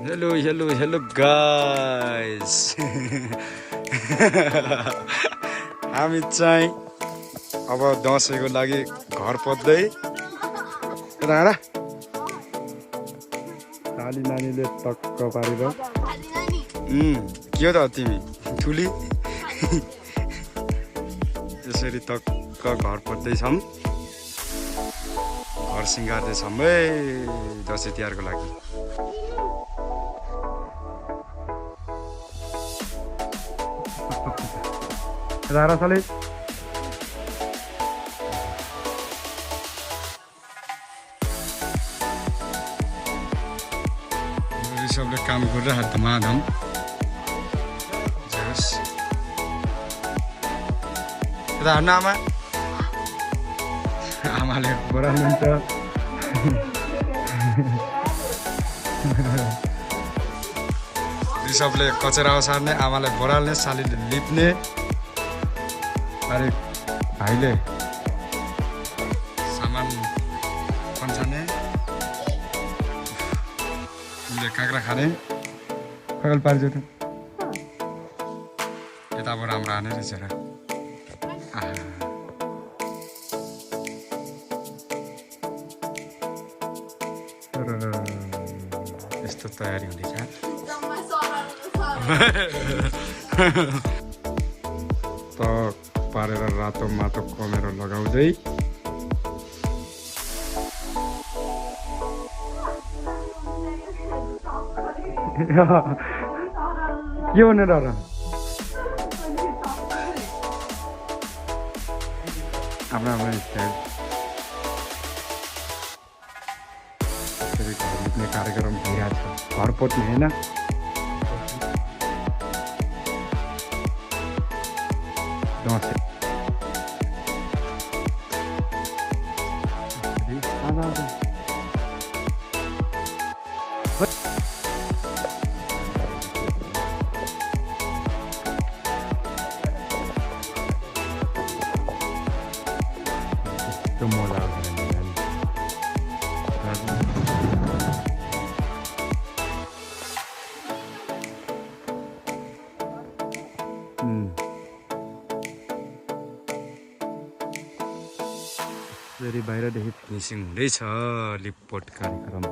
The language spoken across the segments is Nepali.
हेलो गाइस हामी चाहिँ अब दसैँको लागि घर पत्दै राडा साली नानीले टक्क पारेर के हो त तिमी ठुली यसरी टक्क घर पत्दैछौँ घर सिँगार्दैछौँ है दसैँ तिहारको लागि राडा साले सबले काम गरिरहेको धमाधम यता हान्न आमाले बढाउनुहुन्छ ऋषभले कचरा ओसार्ने आमाले बढाल्ने सालीले लिप्ने अरे भाइले सामान पन्छाने उसले काँक्रा खाने खगल पारिज त यताबाट राम्रो हाने रहेछ र यस्तो तयारी हुँदैछ त पारेर रातो माटो कमेर लगाउँदै के भनेर र आफ्नो स्टाइल घर लिप्ने कार्यक्रम भइरहेको छ घर पोत्ने होइन दसैँ मजा आउँछ बाहिरदेखि फिनिसिङ हुँदैछ लिपपोट कार्यक्रम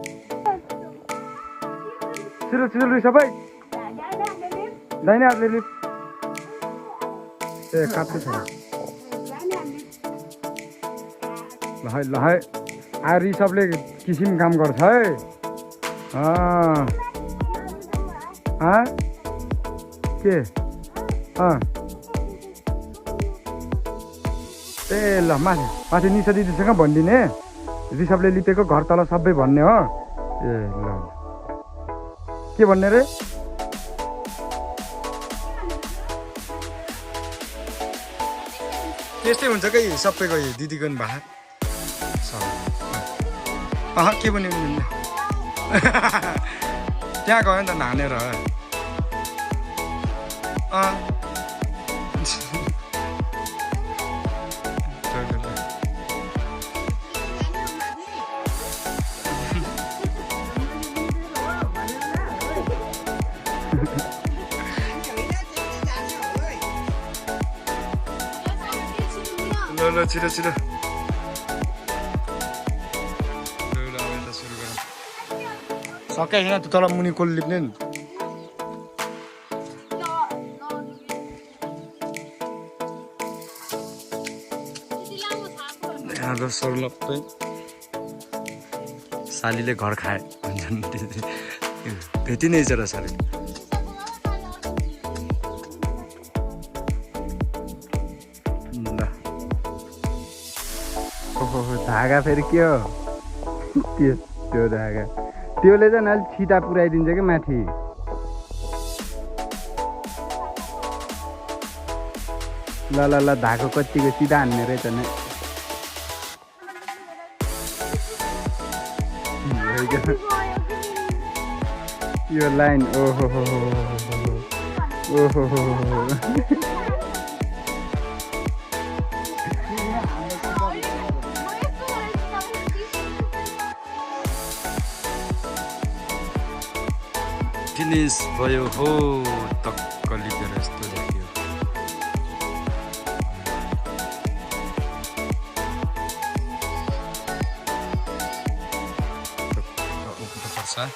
छिटो सबै दाहिने हातले लिप ए काट्दैछ ल है आ ऋषभले किसिम काम गर्छ है के ए ल माथि निशा दिदीसँग भनिदिने ऋषभले लिपेको घर तल सबै भन्ने हो ए ल के भन्ने रे त्यस्तै हुन्छ कि सबैको दिदीको नि भा के भन्ने त्यहाँ गयो नि त नानेर ल छिटो सकेको छैन तल मुनि कोल लिप्ने नि लप्पै सालीले घर खाए भन्छन् भेटी नै छ र साली धागा फेरि के हो त्यो धागा त्योले चाहिँ अलिक छिटा पुऱ्याइदिन्छ कि माथि ल धागो कतिको सिधा हान्ने रहेछ नि यो लाइन ओहो फिनिस भयो हो टक्क लिपेर यस्तो देखियो उक्नुपर्छ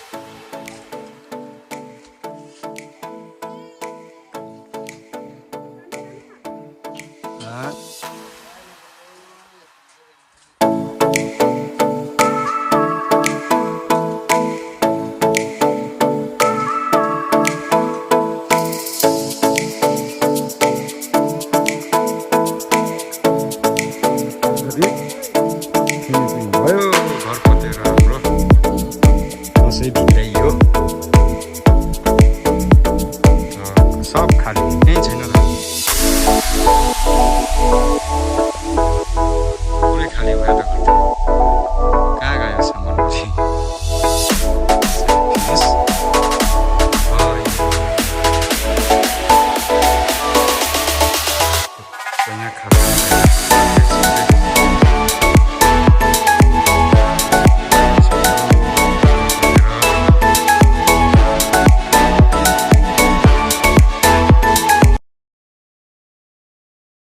फिनिसिङ भयो घरको त्यो राम्रो दसैँ भित्रै हो